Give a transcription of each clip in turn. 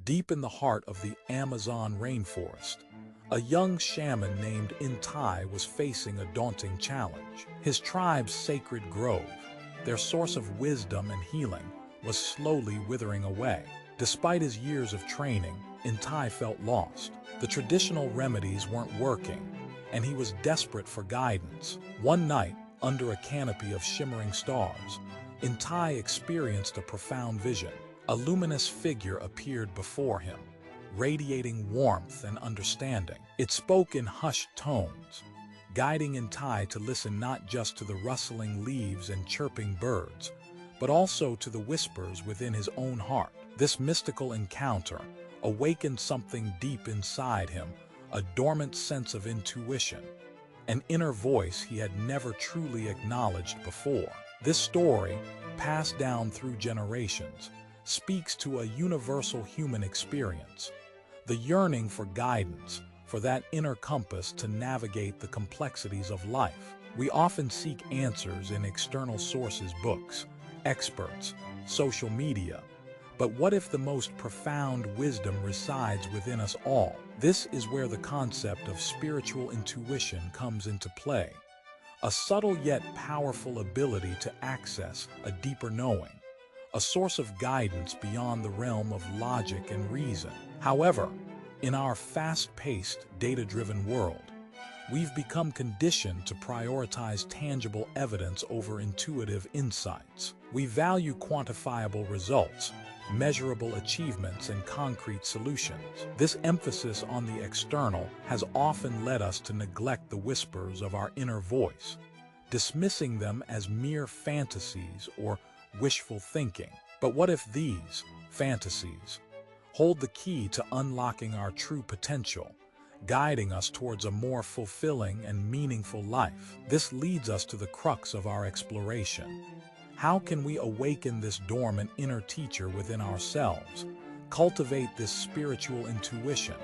Deep in the heart of the Amazon rainforest, a young shaman named Intai was facing a daunting challenge. His tribe's sacred grove, their source of wisdom and healing, was slowly withering away. Despite his years of training, Intai felt lost. The traditional remedies weren't working, and he was desperate for guidance. One night, under a canopy of shimmering stars, Intai experienced a profound vision. A luminous figure appeared before him, radiating warmth and understanding. It spoke in hushed tones, guiding Intai to listen not just to the rustling leaves and chirping birds, but also to the whispers within his own heart. This mystical encounter awakened something deep inside him, a dormant sense of intuition, an inner voice he had never truly acknowledged before. This story, passed down through generations, speaks to a universal human experience, the yearning for guidance, for that inner compass to navigate the complexities of life. We often seek answers in external sources, books, experts, social media. But what if the most profound wisdom resides within us all? This is where the concept of spiritual intuition comes into play, a subtle yet powerful ability to access a deeper knowing, a source of guidance beyond the realm of logic and reason. However, in our fast-paced, data-driven world, we've become conditioned to prioritize tangible evidence over intuitive insights. We value quantifiable results, measurable achievements, and concrete solutions. This emphasis on the external has often led us to neglect the whispers of our inner voice, dismissing them as mere fantasies or wishful thinking. But what if these fantasies hold the key to unlocking our true potential, guiding us towards a more fulfilling and meaningful life? This leads us to the crux of our exploration. How can we awaken this dormant inner teacher within ourselves, cultivate this spiritual intuition,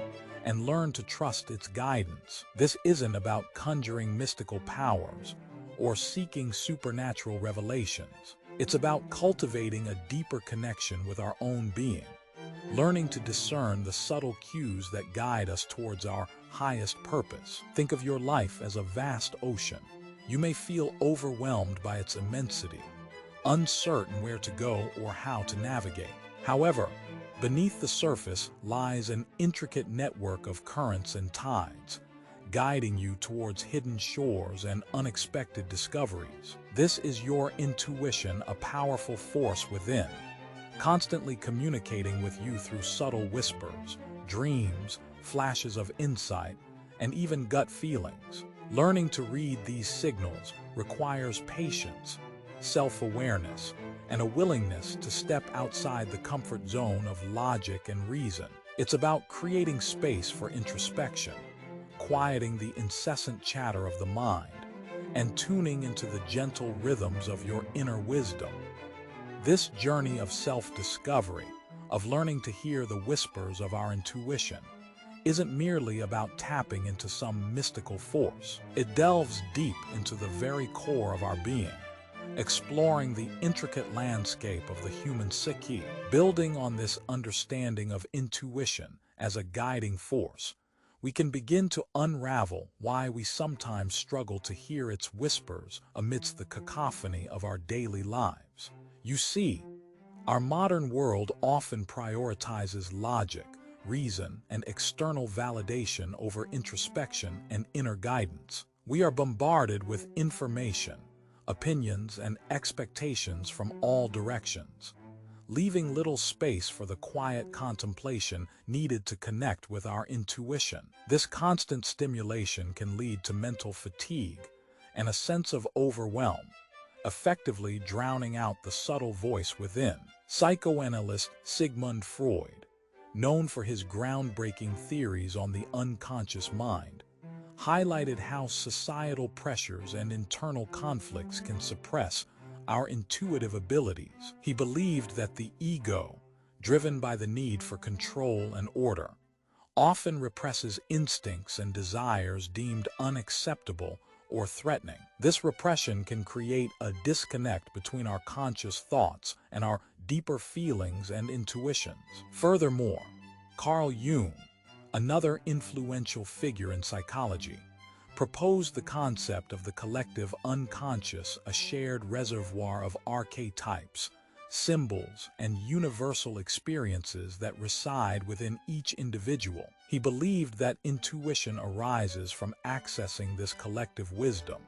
and learn to trust its guidance? This isn't about conjuring mystical powers or seeking supernatural revelations. It's about cultivating a deeper connection with our own being, learning to discern the subtle cues that guide us towards our highest purpose. Think of your life as a vast ocean. You may feel overwhelmed by its immensity, uncertain where to go or how to navigate. However, beneath the surface lies an intricate network of currents and tides, guiding you towards hidden shores and unexpected discoveries. This is your intuition, a powerful force within, constantly communicating with you through subtle whispers, dreams, flashes of insight, and even gut feelings. Learning to read these signals requires patience, self-awareness, and a willingness to step outside the comfort zone of logic and reason. It's about creating space for introspection, quieting the incessant chatter of the mind, and tuning into the gentle rhythms of your inner wisdom. This journey of self-discovery, of learning to hear the whispers of our intuition, isn't merely about tapping into some mystical force. It delves deep into the very core of our being, exploring the intricate landscape of the human psyche. Building on this understanding of intuition as a guiding force, we can begin to unravel why we sometimes struggle to hear its whispers amidst the cacophony of our daily lives. You see, our modern world often prioritizes logic, reason, and external validation over introspection and inner guidance. We are bombarded with information, opinions, and expectations from all directions, leaving little space for the quiet contemplation needed to connect with our intuition. This constant stimulation can lead to mental fatigue and a sense of overwhelm, effectively drowning out the subtle voice within. Psychoanalyst Sigmund Freud, known for his groundbreaking theories on the unconscious mind, highlighted how societal pressures and internal conflicts can suppress our intuitive abilities. He believed that the ego, driven by the need for control and order, often represses instincts and desires deemed unacceptable or threatening. This repression can create a disconnect between our conscious thoughts and our deeper feelings and intuitions. Furthermore, Carl Jung, another influential figure in psychology, proposed the concept of the collective unconscious, a shared reservoir of archetypes, symbols, and universal experiences that reside within each individual. He believed that intuition arises from accessing this collective wisdom,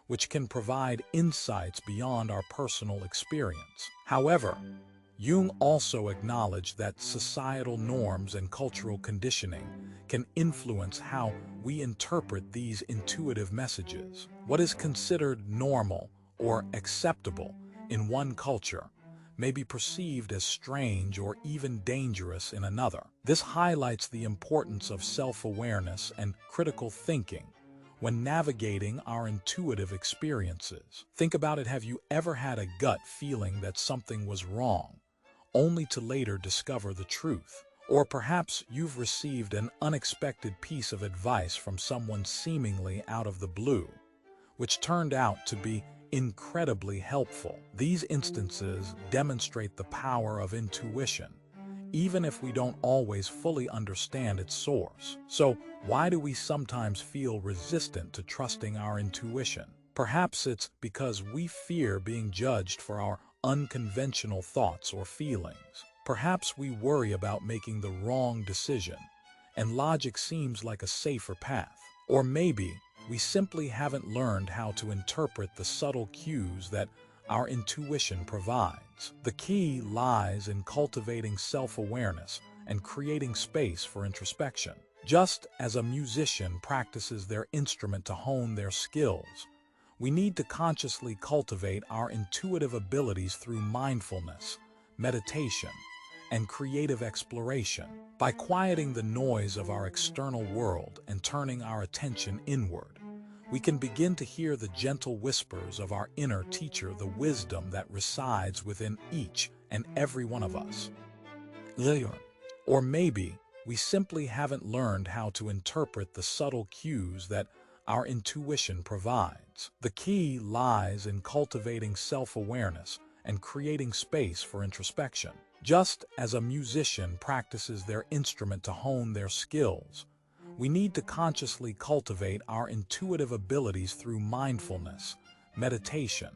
which can provide insights beyond our personal experience. However, Jung also acknowledged that societal norms and cultural conditioning can influence how we interpret these intuitive messages. What is considered normal or acceptable in one culture may be perceived as strange or even dangerous in another. This highlights the importance of self-awareness and critical thinking when navigating our intuitive experiences. Think about it. Have you ever had a gut feeling that something was wrong, only to later discover the truth? Or perhaps you've received an unexpected piece of advice from someone seemingly out of the blue, which turned out to be incredibly helpful. These instances demonstrate the power of intuition, even if we don't always fully understand its source. So, why do we sometimes feel resistant to trusting our intuition? Perhaps it's because we fear being judged for our unconventional thoughts or feelings. Perhaps we worry about making the wrong decision, and logic seems like a safer path. Or maybe we simply haven't learned how to interpret the subtle cues that our intuition provides. The key lies in cultivating self-awareness and creating space for introspection. Just as a musician practices their instrument to hone their skills, we need to consciously cultivate our intuitive abilities through mindfulness, meditation, and creative exploration. By quieting the noise of our external world and turning our attention inward, we can begin to hear the gentle whispers of our inner teacher, the wisdom that resides within each and every one of us. Or maybe we simply haven't learned how to interpret the subtle cues that our intuition provides. The key lies in cultivating self-awareness and creating space for introspection. Just as a musician practices their instrument to hone their skills, we need to consciously cultivate our intuitive abilities through mindfulness, meditation,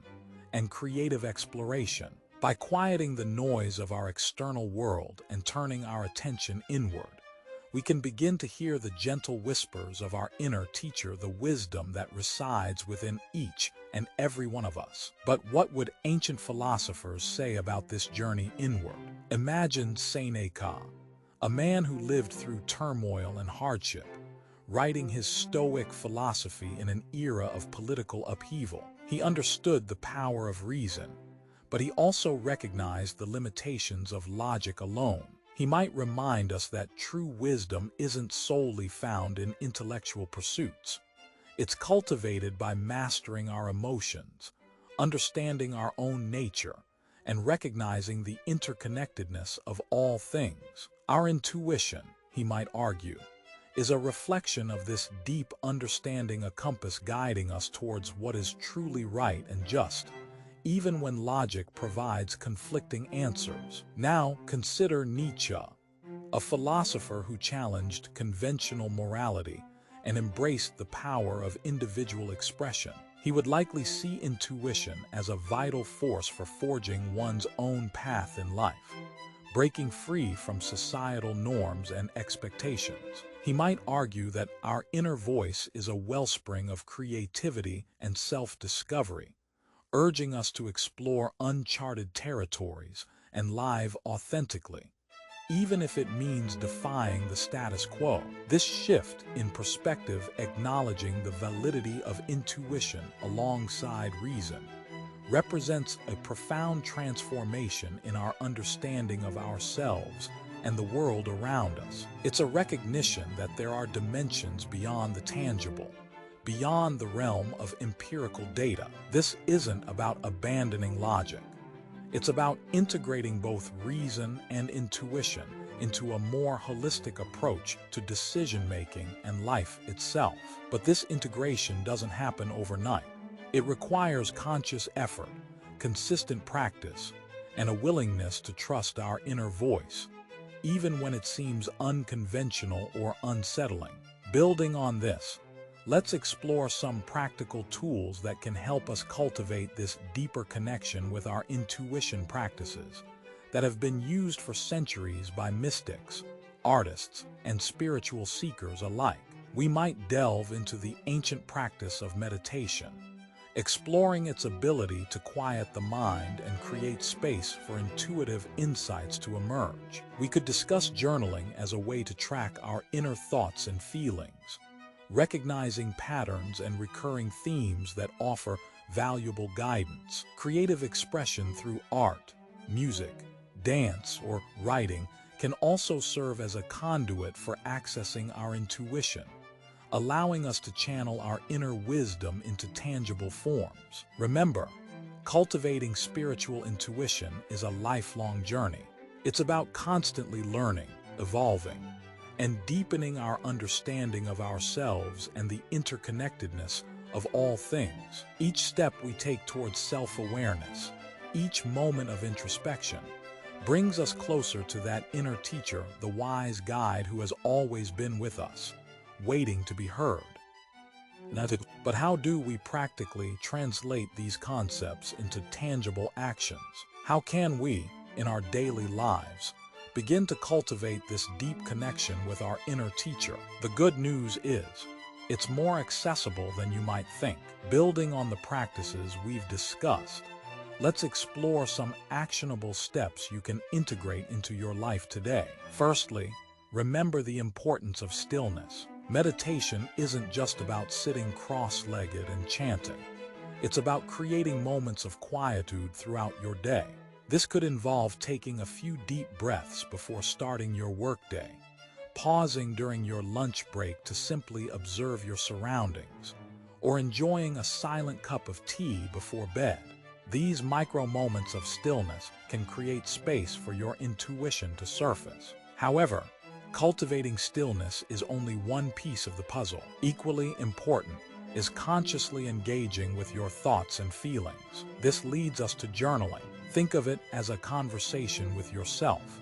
and creative exploration. By quieting the noise of our external world and turning our attention inward, we can begin to hear the gentle whispers of our inner teacher, the wisdom that resides within each and every one of us. But what would ancient philosophers say about this journey inward? Imagine Seneca, a man who lived through turmoil and hardship, writing his Stoic philosophy in an era of political upheaval. He understood the power of reason, but he also recognized the limitations of logic alone. He might remind us that true wisdom isn't solely found in intellectual pursuits. It's cultivated by mastering our emotions, understanding our own nature, and recognizing the interconnectedness of all things. Our intuition, he might argue, is a reflection of this deep understanding, a compass guiding us towards what is truly right and just, even when logic provides conflicting answers. Now consider Nietzsche, a philosopher who challenged conventional morality and embraced the power of individual expression. He would likely see intuition as a vital force for forging one's own path in life, breaking free from societal norms and expectations. He might argue that our inner voice is a wellspring of creativity and self-discovery, urging us to explore uncharted territories and live authentically, even if it means defying the status quo. This shift in perspective, acknowledging the validity of intuition alongside reason, represents a profound transformation in our understanding of ourselves and the world around us. It's a recognition that there are dimensions beyond the tangible, beyond the realm of empirical data. This isn't about abandoning logic. It's about integrating both reason and intuition into a more holistic approach to decision-making and life itself. But this integration doesn't happen overnight. It requires conscious effort, consistent practice, and a willingness to trust our inner voice, even when it seems unconventional or unsettling. Building on this, let's explore some practical tools that can help us cultivate this deeper connection with our intuition practices that have been used for centuries by mystics, artists, and spiritual seekers alike. We might delve into the ancient practice of meditation, exploring its ability to quiet the mind and create space for intuitive insights to emerge. We could discuss journaling as a way to track our inner thoughts and feelings, recognizing patterns and recurring themes that offer valuable guidance. Creative expression through art, music, dance, or writing can also serve as a conduit for accessing our intuition, allowing us to channel our inner wisdom into tangible forms. Remember, cultivating spiritual intuition is a lifelong journey. It's about constantly learning, evolving, and deepening our understanding of ourselves and the interconnectedness of all things. Each step we take towards self-awareness, each moment of introspection, brings us closer to that inner teacher, the wise guide who has always been with us, waiting to be heard. But how do we practically translate these concepts into tangible actions? How can we, in our daily lives, begin to cultivate this deep connection with our inner teacher? The good news is, it's more accessible than you might think. Building on the practices we've discussed, let's explore some actionable steps you can integrate into your life today. Firstly, remember the importance of stillness. Meditation isn't just about sitting cross-legged and chanting. It's about creating moments of quietude throughout your day. This could involve taking a few deep breaths before starting your workday, pausing during your lunch break to simply observe your surroundings, or enjoying a silent cup of tea before bed. These micro moments of stillness can create space for your intuition to surface. However, cultivating stillness is only one piece of the puzzle. Equally important is consciously engaging with your thoughts and feelings. This leads us to journaling. Think of it as a conversation with yourself,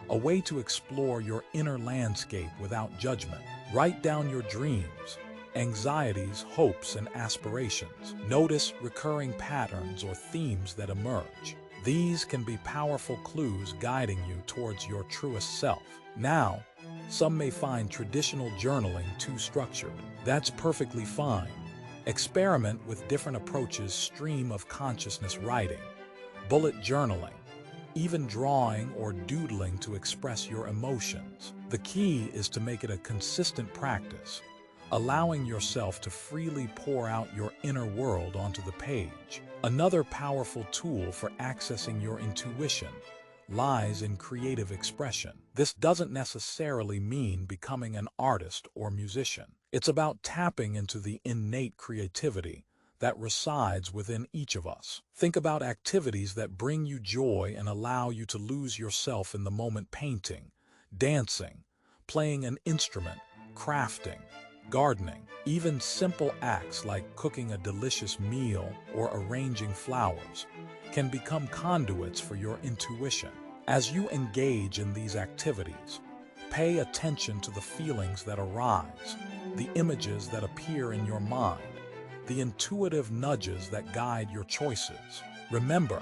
a way to explore your inner landscape without judgment. Write down your dreams, anxieties, hopes, and aspirations. Notice recurring patterns or themes that emerge. These can be powerful clues guiding you towards your truest self. Now, some may find traditional journaling too structured. That's perfectly fine. Experiment with different approaches: stream of consciousness writing, bullet journaling, even drawing or doodling to express your emotions. The key is to make it a consistent practice, allowing yourself to freely pour out your inner world onto the page. Another powerful tool for accessing your intuition lies in creative expression. This doesn't necessarily mean becoming an artist or musician. It's about tapping into the innate creativity that resides within each of us. Think about activities that bring you joy and allow you to lose yourself in the moment: painting, dancing, playing an instrument, crafting, gardening. Even simple acts like cooking a delicious meal or arranging flowers can become conduits for your intuition. As you engage in these activities, pay attention to the feelings that arise, the images that appear in your mind, the intuitive nudges that guide your choices. Remember,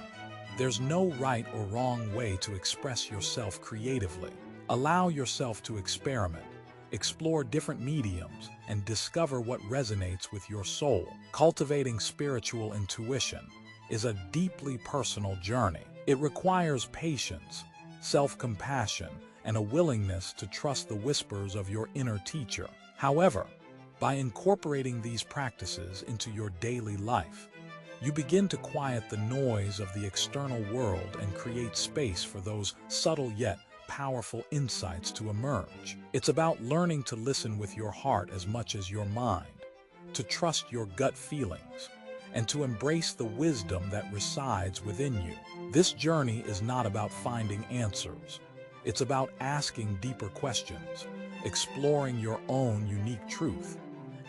there's no right or wrong way to express yourself creatively. Allow yourself to experiment, explore different mediums, and discover what resonates with your soul. Cultivating spiritual intuition is a deeply personal journey. It requires patience, self-compassion, and a willingness to trust the whispers of your inner teacher. However, by incorporating these practices into your daily life, you begin to quiet the noise of the external world and create space for those subtle yet powerful insights to emerge. It's about learning to listen with your heart as much as your mind, to trust your gut feelings, and to embrace the wisdom that resides within you. This journey is not about finding answers. It's about asking deeper questions, exploring your own unique truth,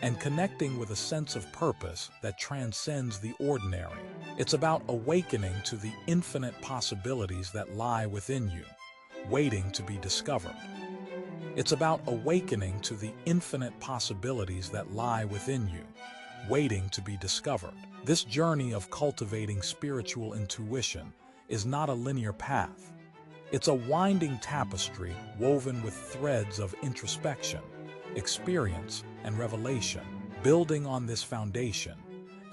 and connecting with a sense of purpose that transcends the ordinary. It's about awakening to the infinite possibilities that lie within you, waiting to be discovered. It's about awakening to the infinite possibilities that lie within you, waiting to be discovered. This journey of cultivating spiritual intuition is not a linear path. It's a winding tapestry woven with threads of introspection, experience, and revelation. Building on this foundation,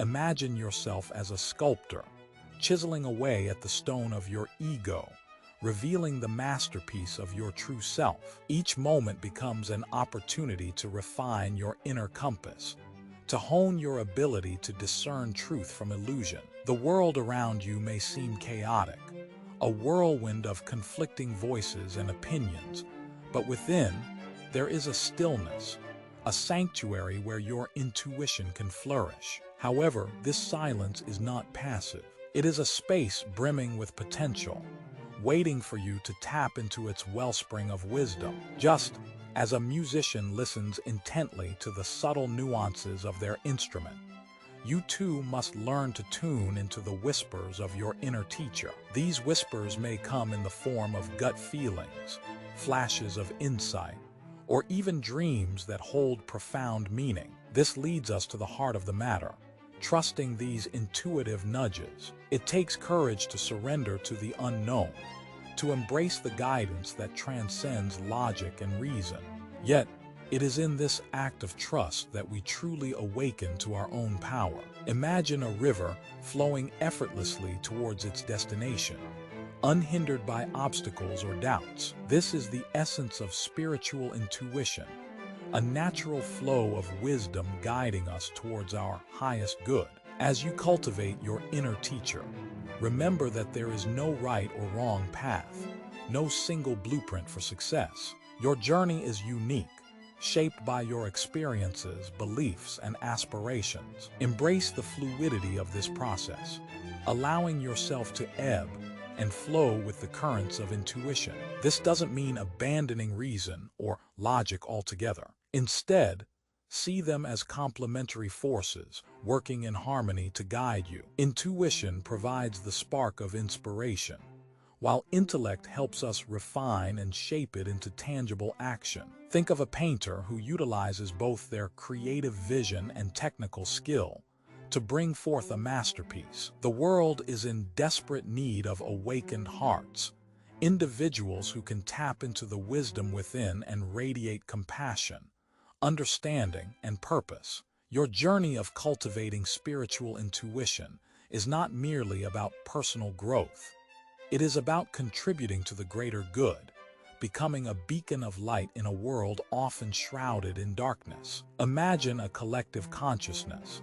imagine yourself as a sculptor, chiseling away at the stone of your ego, revealing the masterpiece of your true self. Each moment becomes an opportunity to refine your inner compass, to hone your ability to discern truth from illusion. The world around you may seem chaotic, a whirlwind of conflicting voices and opinions, but within, there is a stillness, a sanctuary where your intuition can flourish. However, this silence is not passive. It is a space brimming with potential, waiting for you to tap into its wellspring of wisdom. Just as a musician listens intently to the subtle nuances of their instrument, you too must learn to tune into the whispers of your inner teacher. These whispers may come in the form of gut feelings, flashes of insight, or even dreams that hold profound meaning. This leads us to the heart of the matter, trusting these intuitive nudges. It takes courage to surrender to the unknown, to embrace the guidance that transcends logic and reason. Yet, it is in this act of trust that we truly awaken to our own power. Imagine a river flowing effortlessly towards its destination, unhindered by obstacles or doubts. This is the essence of spiritual intuition, a natural flow of wisdom guiding us towards our highest good. As you cultivate your inner teacher, remember that there is no right or wrong path, no single blueprint for success. Your journey is unique, shaped by your experiences, beliefs, and aspirations. Embrace the fluidity of this process, allowing yourself to ebb and flow with the currents of intuition. This doesn't mean abandoning reason or logic altogether. Instead, see them as complementary forces working in harmony to guide you. Intuition provides the spark of inspiration, while intellect helps us refine and shape it into tangible action. Think of a painter who utilizes both their creative vision and technical skill to bring forth a masterpiece. The world is in desperate need of awakened hearts, individuals who can tap into the wisdom within and radiate compassion, understanding, and purpose. Your journey of cultivating spiritual intuition is not merely about personal growth. It is about contributing to the greater good, becoming a beacon of light in a world often shrouded in darkness. Imagine a collective consciousness,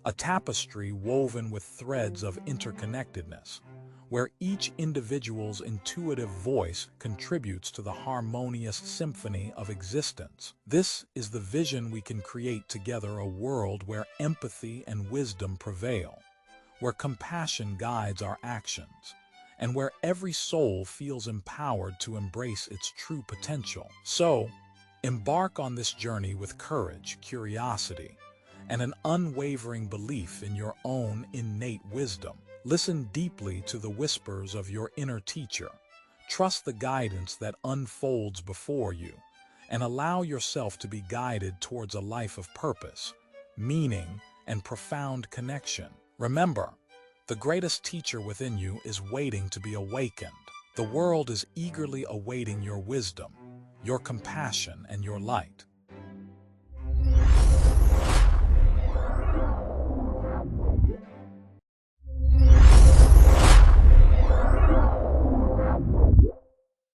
a tapestry woven with threads of interconnectedness, where each individual's intuitive voice contributes to the harmonious symphony of existence. This is the vision we can create together, a world where empathy and wisdom prevail, where compassion guides our actions, and where every soul feels empowered to embrace its true potential. So, embark on this journey with courage, curiosity, and an unwavering belief in your own innate wisdom. Listen deeply to the whispers of your inner teacher. Trust the guidance that unfolds before you, and allow yourself to be guided towards a life of purpose, meaning, and profound connection. Remember, the greatest teacher within you is waiting to be awakened. The world is eagerly awaiting your wisdom, your compassion, and your light.